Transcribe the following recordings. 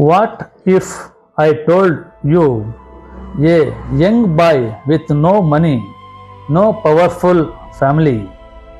What if I told you a young boy with no money, no powerful family,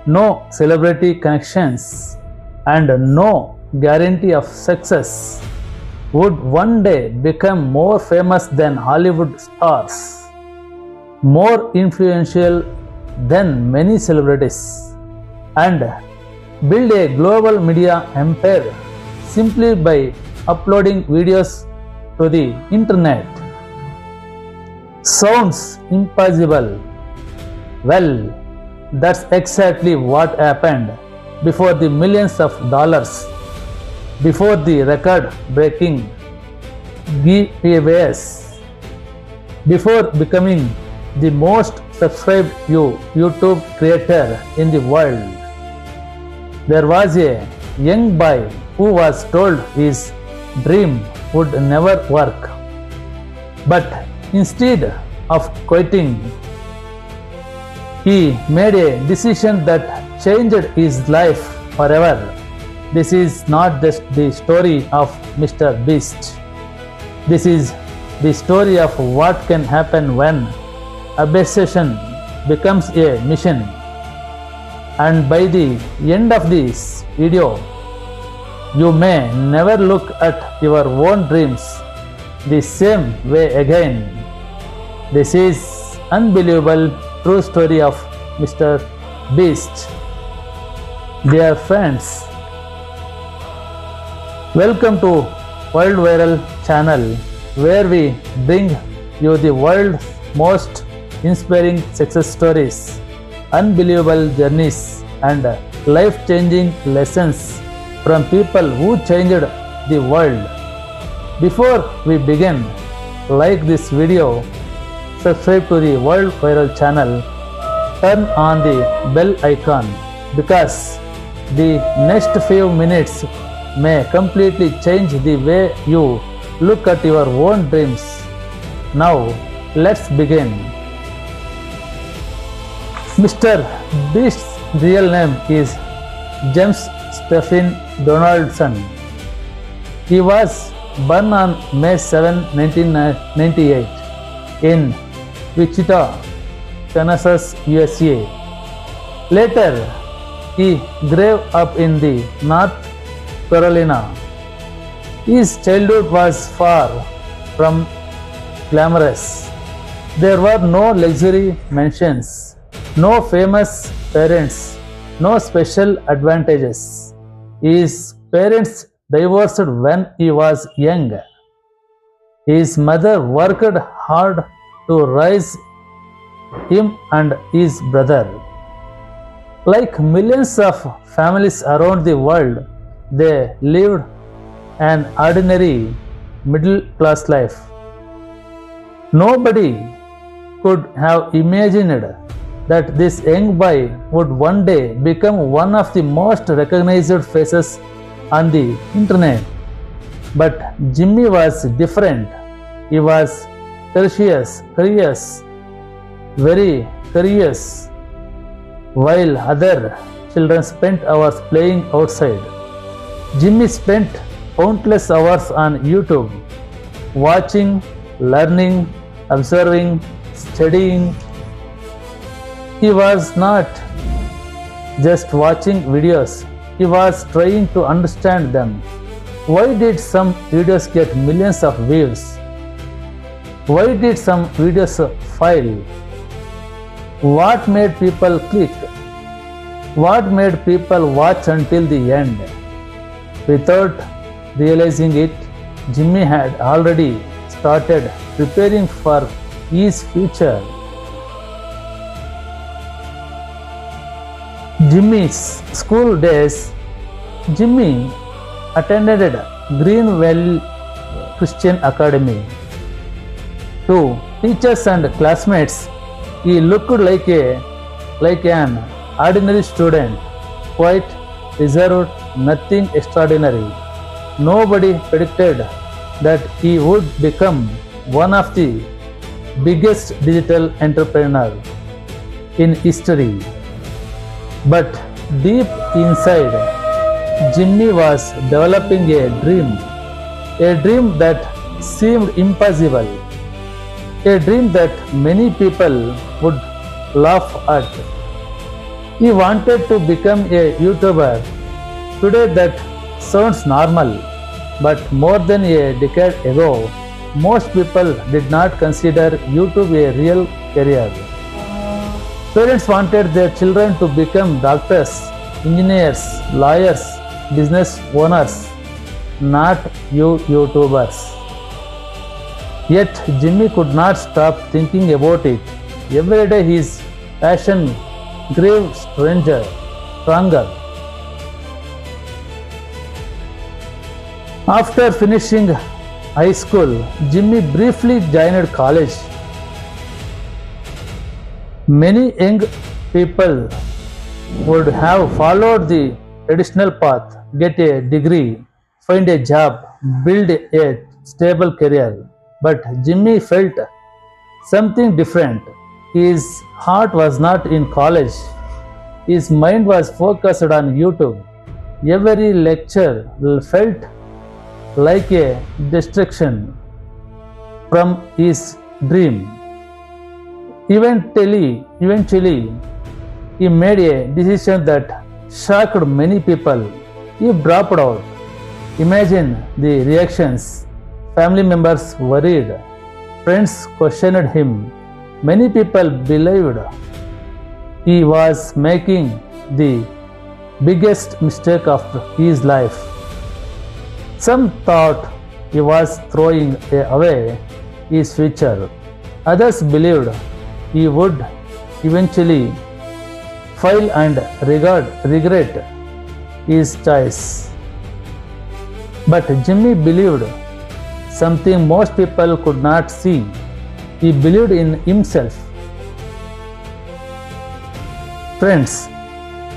no celebrity connections, and no guarantee of success would one day become more famous than Hollywood stars, more influential than many celebrities, and build a global media empire simply by uploading videos to the internet? Sounds impossible. Well, that's exactly what happened before the millions of dollars, before the record breaking giveaways, before becoming the most subscribed YouTube creator in the world. There was a young boy who was told his dream would never work. But instead of quitting, he made a decision that changed his life forever. This is not just the story of MrBeast. This is the story of what can happen when obsession becomes a mission. And by the end of this video, you may never look at your own dreams the same way again. This is unbelievable true story of MrBeast. Dear friends, welcome to World Viral channel, where we bring you the world's most inspiring success stories, unbelievable journeys, and life-changing lessons from people who changed the world. Before we begin, like this video, subscribe to the World Viral channel, turn on the bell icon, because the next few minutes may completely change the way you look at your own dreams. Now, let's begin. MrBeast's real name is James Stephen Donaldson. He was born on May 7, 1998 in Wichita, Kansas, USA. Later, he grew up in the North Carolina. His childhood was far from glamorous. There were no luxury mansions, no famous parents, no special advantages. His parents divorced when he was young. His mother worked hard to raise him and his brother. Like millions of families around the world, they lived an ordinary middle-class life. Nobody could have imagined that this young boy would one day become one of the most recognized faces on the internet. But Jimmy was different. He was curious, very curious. While other children spent hours playing outside, Jimmy spent countless hours on YouTube, watching, learning, observing, studying. He was not just watching videos, he was trying to understand them. Why did some videos get millions of views? Why did some videos fail? What made people click? What made people watch until the end? Without realizing it, Jimmy had already started preparing for his future. Jimmy's school days. Jimmy attended Greenville Christian Academy. To teachers and classmates, he looked like an ordinary student, quite reserved, nothing extraordinary. Nobody predicted that he would become one of the biggest digital entrepreneurs in history. But deep inside, Jimmy was developing a dream, a dream that seemed impossible, a dream that many people would laugh at. He wanted to become a YouTuber. Today that sounds normal, but more than a decade ago, most people did not consider YouTube a real career. Parents wanted their children to become doctors, engineers, lawyers, business owners, not YouTubers. Yet Jimmy could not stop thinking about it. Every day his passion grew stronger. After finishing high school, Jimmy briefly joined college. Many young people would have followed the traditional path, get a degree, find a job, build a stable career. But Jimmy felt something different. His heart was not in college. His mind was focused on YouTube. Every lecture felt like a distraction from his dream. Eventually, he made a decision that shocked many people. He dropped out. Imagine the reactions. Family members worried. Friends questioned him. Many people believed he was making the biggest mistake of his life. Some thought he was throwing away his future. Others believed he would eventually fail and regret his choice. But Jimmy believed something most people could not see. He believed in himself. Friends,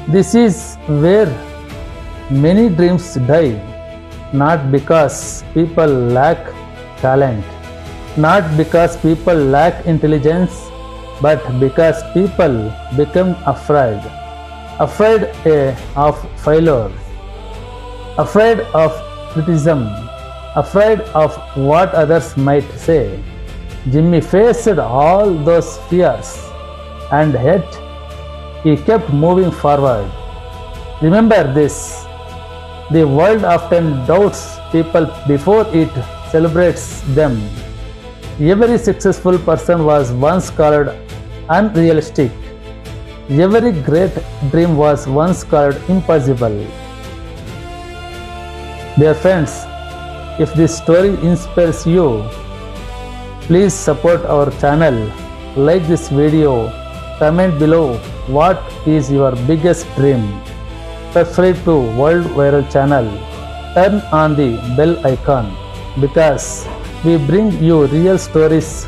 this is where many dreams die, not because people lack talent, not because people lack intelligence, but because people become afraid of failure, afraid of criticism, afraid of what others might say. Jimmy faced all those fears, and yet he kept moving forward. Remember this: the world often doubts people before it celebrates them. Every successful person was once called unrealistic. Every great dream was once called impossible. Dear friends, if this story inspires you, please support our channel, like this video, comment below what is your biggest dream, subscribe to World Viral channel, turn on the bell icon, because we bring you real stories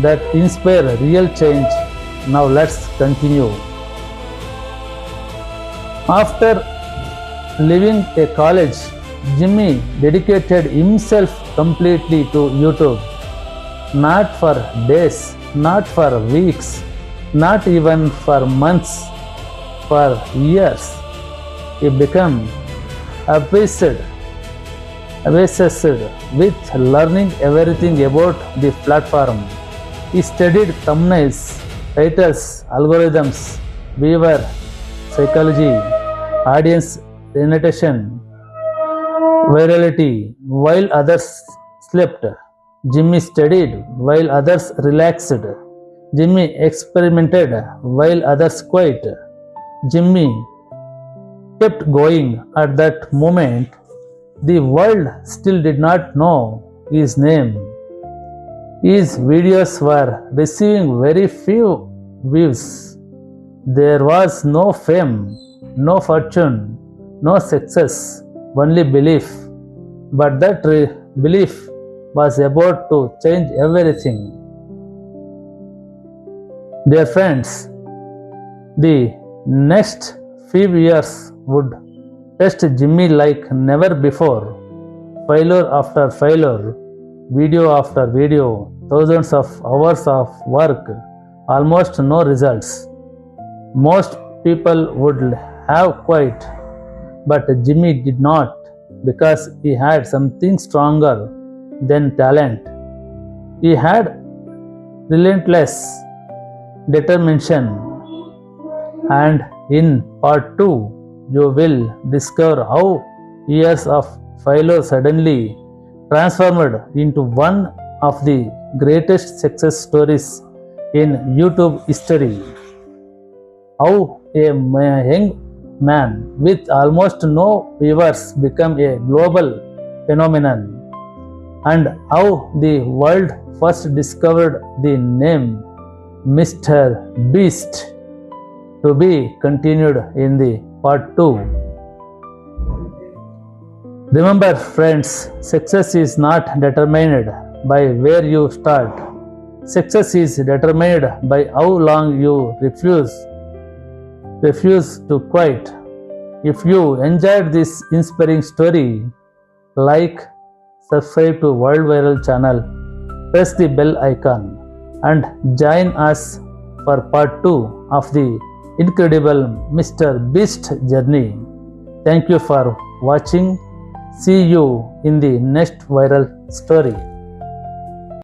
that inspire real change. Now let's continue. After leaving a college, Jimmy dedicated himself completely to YouTube. Not for days, not for weeks, not even for months, for years. He became obsessed with learning everything about the platform. He studied thumbnails, titles, algorithms, viewer psychology, audience retention, virality. While others slept, Jimmy studied. While others relaxed, Jimmy experimented. While others quit, Jimmy kept going. At that moment, the world still did not know his name. His videos were receiving very few views. There was no fame, no fortune, no success, only belief. But that belief was about to change everything. Dear friends, the next few years would test Jimmy like never before. Failure after failure, video after video, thousands of hours of work, almost no results. Most people would have quit, but Jimmy did not. because he had something stronger than talent. He had relentless determination. And in part 2, you will discover how years of failure suddenly transformed into one of the greatest success stories in YouTube history. How a young man with almost no viewers became a global phenomenon, and how the world first discovered the name Mr. Beast, to be continued in the part 2. Remember friends, success is not determined by where you start. Success is determined by how long you refuse to quit. If you enjoyed this inspiring story, like, subscribe to World Viral channel, press the bell icon, and join us for part 2 of the incredible Mr. Beast journey. Thank you for watching. See you in the next viral story.